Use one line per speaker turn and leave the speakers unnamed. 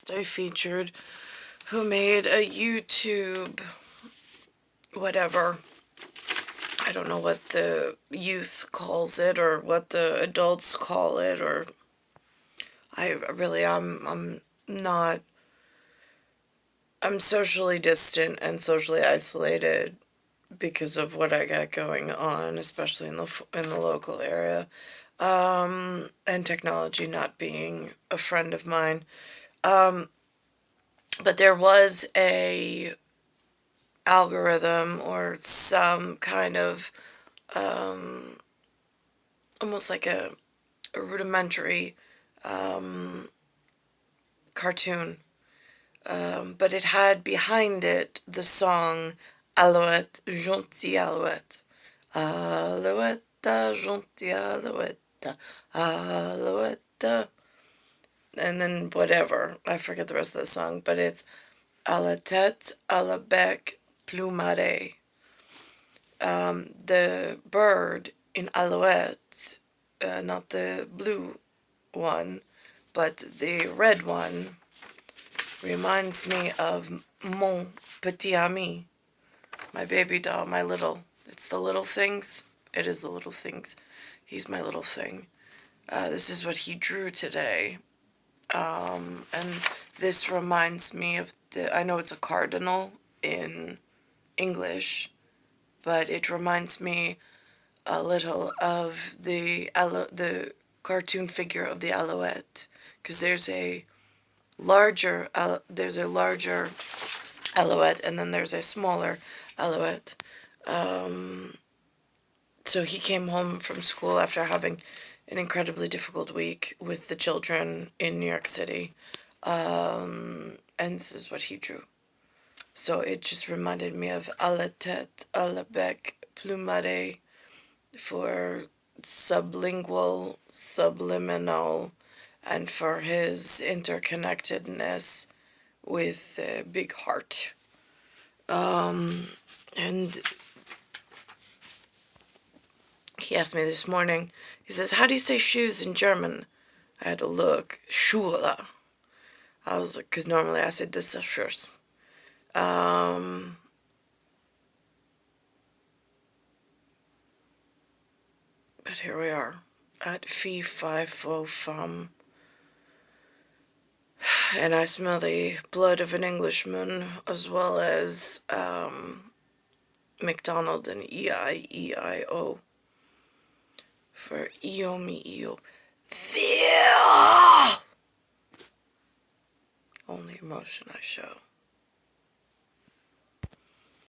guest I featured who made a YouTube whatever. I don't know what the youth calls it or what the adults call it, or I'm not, I'm socially distant and socially isolated because of what I got going on, especially in the local area, and technology not being a friend of mine. But there was a algorithm or some kind of almost like a rudimentary cartoon, but it had behind it the song Alouette, gentille Alouette. Alouette, gentille Alouette, Alouette. And then whatever, I forget the rest of the song, but it's à la tête, à la bec, plumare. The bird in Alouette, not the blue one, but the red one, reminds me of mon petit ami, my baby doll, it's the little things. It is the little things. He's my little thing. This is what he drew today. And this reminds me of I know it's a cardinal in English, but it reminds me a little of the cartoon figure of the Alouette, because there's a larger Alouette, and then there's a smaller Alouette. So he came home from school after having an incredibly difficult week with the children in New York City, and this is what he drew. So it just reminded me of à la tête, à la bec, plumare, for sublingual, subliminal, and for his interconnectedness with a big heart. And he asked me this morning, he says, how do you say shoes in German? I had to look. Schuhe. I was like, because normally I say das Schuhe. But here we are at fee fi fo fum, and I smell the blood of an Englishman as well as McDonald and E-I-E-I-O for Io mi io. Feel! Only emotion I show.